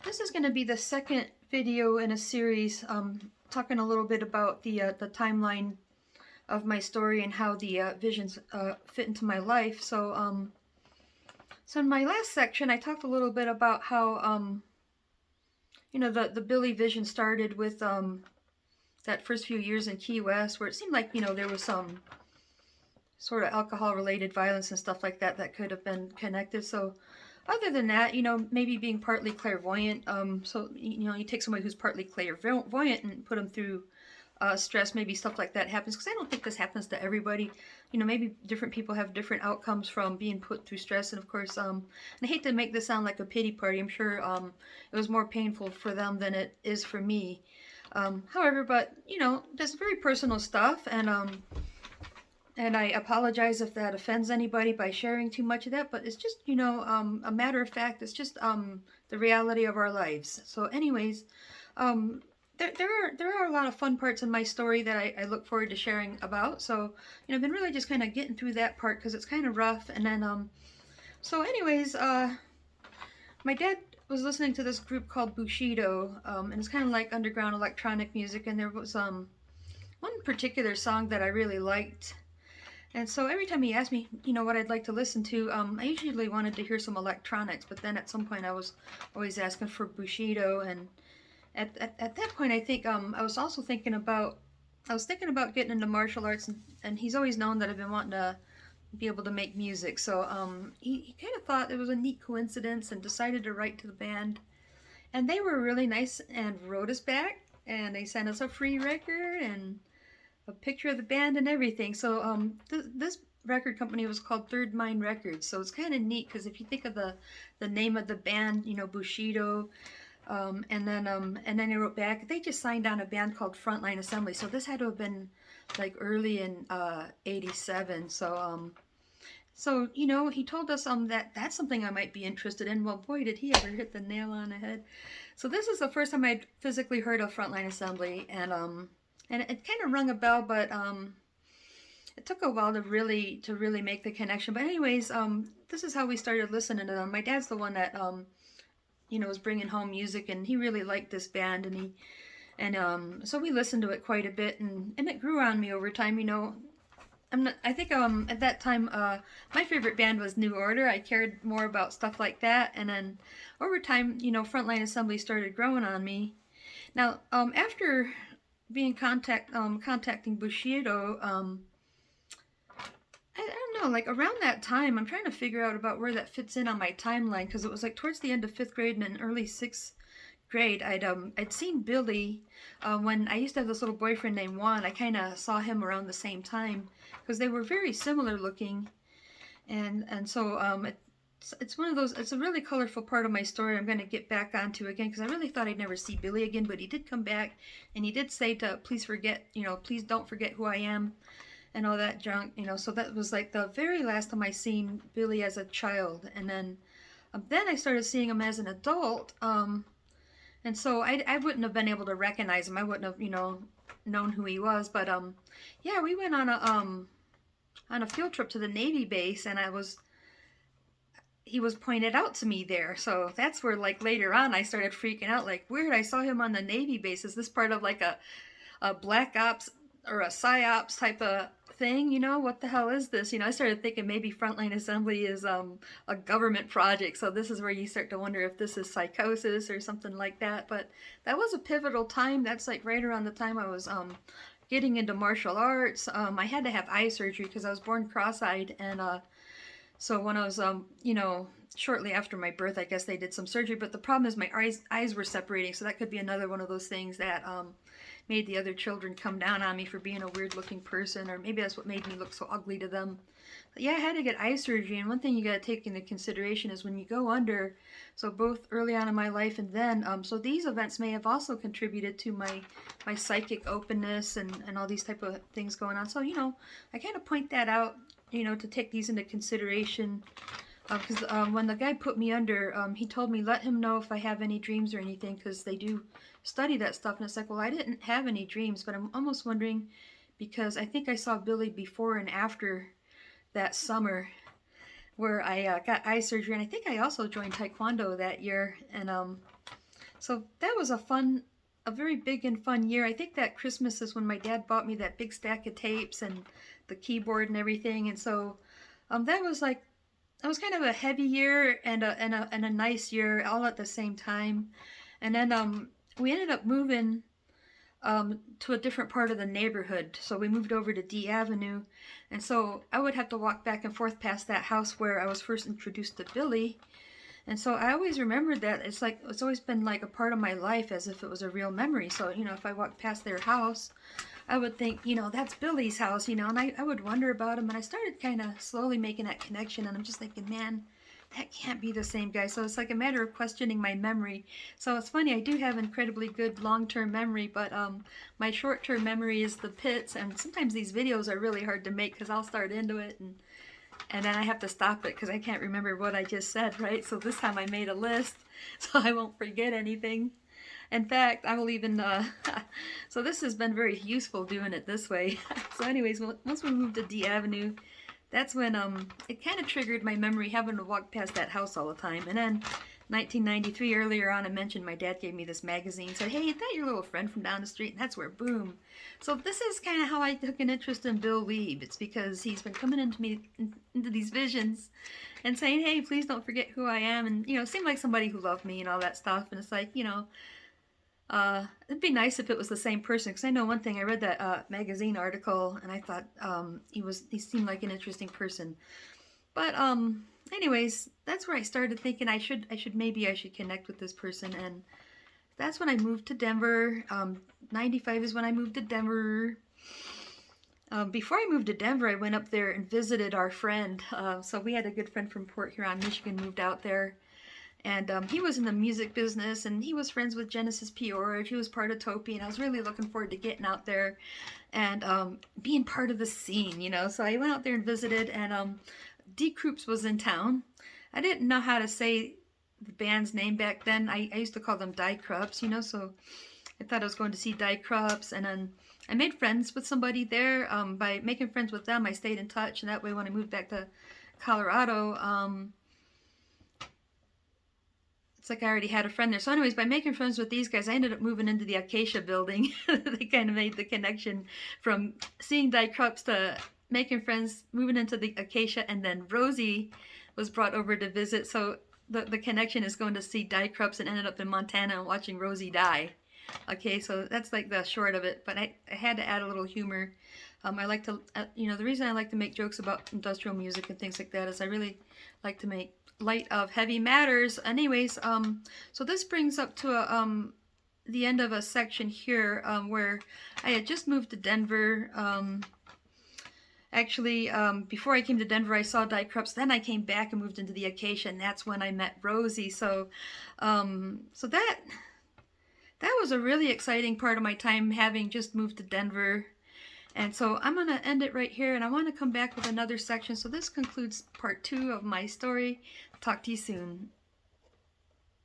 This is going to be the second video in a series talking a little bit about the timeline of my story and how the visions fit into my life. So in my last section, I talked a little bit about how the Billy vision started with that first few years in Key West, where it seemed like there was some sort of alcohol-related violence and stuff like that that could have been connected. So other than that, maybe being partly clairvoyant. So you take somebody who's partly clairvoyant and put them through stress. Maybe stuff like that happens, because I don't think this happens to everybody. Maybe different people have different outcomes from being put through stress. And of course, and I hate to make this sound like a pity party. I'm sure it was more painful for them than it is for me. However, but that's very personal stuff, and I apologize if that offends anybody by sharing too much of that, but it's just, a matter of fact. It's just the reality of our lives. So anyways, there are a lot of fun parts in my story that I look forward to sharing about. So, I've been really just kind of getting through that part because it's kind of rough. And then, so anyways, my dad was listening to this group called Bushido, and it's kind of like underground electronic music. And there was one particular song that I really liked. And so every time he asked me, what I'd like to listen to, I usually wanted to hear some electronics, but then at some point I was always asking for Bushido, and at that point I think I was also thinking about getting into martial arts, and he's always known that I've been wanting to be able to make music, so he kind of thought it was a neat coincidence and decided to write to the band, and they were really nice and wrote us back, and they sent us a free record and a picture of the band and everything. So this record company was called Third Mind Records. So it's kind of neat because if you think of the name of the band, Bushido, and then they wrote back. They just signed on a band called Frontline Assembly. So this had to have been like early in '87. So he told us that that's something I might be interested in. Well, boy, did he ever hit the nail on the head. So this is the first time I'd physically heard of Frontline Assembly, and it kind of rung a bell, but it took a while to really make the connection. But anyways, this is how we started listening to them. My dad's the one that was bringing home music, and he really liked this band, so we listened to it quite a bit, and it grew on me over time. I think at that time my favorite band was New Order. I cared more about stuff like that, and then over time, Frontline Assembly started growing on me. Now, after being contacting Bushido, I don't know, like around that time, I'm trying to figure out about where that fits in on my timeline, because it was like towards the end of 5th grade and in early 6th grade. I'd seen Billy when I used to have this little boyfriend named Juan. I kind of saw him around the same time because they were very similar looking, and so it's one of those. It's a really colorful part of my story. I'm going to get back onto again because I really thought I'd never see Billy again, but he did come back, and he did say to please don't forget who I am, and all that junk. So that was like the very last time I seen Billy as a child, and then I started seeing him as an adult. And so I wouldn't have been able to recognize him. I wouldn't have known who he was. But yeah, we went on a field trip to the Navy base, and he was pointed out to me there. So that's where, like, later on I started freaking out, like, weird, I saw him on the Navy base. Is this part of like a black ops or a psyops type of thing? What the hell is this? I started thinking maybe Frontline Assembly is a government project. So this is where you start to wonder if this is psychosis or something like that. But that was a pivotal time. That's like right around the time I was getting into martial arts. I had to have eye surgery because I was born cross-eyed, and so when I was, shortly after my birth, I guess they did some surgery. But the problem is my eyes were separating, so that could be another one of those things that made the other children come down on me for being a weird-looking person, or maybe that's what made me look so ugly to them. But yeah, I had to get eye surgery, and one thing you got to take into consideration is when you go under, so both early on in my life and then, so these events may have also contributed to my psychic openness and all these type of things going on. So, I kind of point that out, to take these into consideration. Because when the guy put me under, he told me, let him know if I have any dreams or anything, because they do study that stuff. And it's like, well, I didn't have any dreams, but I'm almost wondering, because I think I saw Billy before and after that summer where I got eye surgery. And I think I also joined Taekwondo that year. And So that was a very big and fun year. I think that Christmas is when my dad bought me that big stack of tapes and the keyboard and everything. And so that was like, that was kind of a heavy year and a nice year all at the same time. And then we ended up moving to a different part of the neighborhood. So we moved over to D Avenue. And so I would have to walk back and forth past that house where I was first introduced to Billy. And so I always remembered that. It's like, it's always been like a part of my life as if it was a real memory. So, if I walked past their house, I would think, that's Billy's house, and I would wonder about him. And I started kind of slowly making that connection. And I'm just thinking, man, that can't be the same guy. So it's like a matter of questioning my memory. So it's funny, I do have incredibly good long-term memory, but my short-term memory is the pits. And sometimes these videos are really hard to make because I'll start into it and then I have to stop it because I can't remember what I just said, right? So this time I made a list so I won't forget anything. In fact, I will even, so this has been very useful doing it this way. So anyways, once we moved to D Avenue, that's when it kind of triggered my memory having to walk past that house all the time. And then 1993, earlier on, I mentioned my dad gave me this magazine. Said, hey, is that your little friend from down the street? And that's where, boom. So this is kind of how I took an interest in Bill Lieb. It's because he's been coming into these visions and saying, hey, please don't forget who I am. And, it seemed like somebody who loved me and all that stuff. And it's like, it'd be nice if it was the same person, because I know one thing. I read that magazine article, and I thought he seemed like an interesting person. But anyways, that's where I started thinking I should connect with this person, and that's when I moved to Denver. 95 is when I moved to Denver. Before I moved to Denver, I went up there and visited our friend. So we had a good friend from Port Huron, Michigan, moved out there. And he was in the music business, and he was friends with Genesis P. He was part of Topi, and I was really looking forward to getting out there and being part of the scene, So I went out there and visited, and Die Krupps was in town. I didn't know how to say the band's name back then. I used to call them Die Krupps, so I thought I was going to see Die Krupps, and then I made friends with somebody there. By making friends with them, I stayed in touch, and that way when I moved back to Colorado, it's like I already had a friend there. So anyways, by making friends with these guys, I ended up moving into the Acacia building. They kind of made the connection from seeing Die Krupps to making friends, moving into the Acacia, and then Rosey was brought over to visit. So the connection is going to see Die Krupps and ended up in Montana and watching Rosey die. Okay, so that's like the short of it. But I had to add a little humor. I like to, the reason I like to make jokes about industrial music and things like that is I really like to make light of heavy matters. Anyways, so this brings up to the end of a section here where I had just moved to Denver. Actually, before I came to Denver, I saw Die Krupps. Then I came back and moved into the Acacia, and that's when I met Rosey. So, so that was a really exciting part of my time, having just moved to Denver. And so I'm going to end it right here, and I want to come back with another section. So this concludes part 2 of my story. Talk to you soon.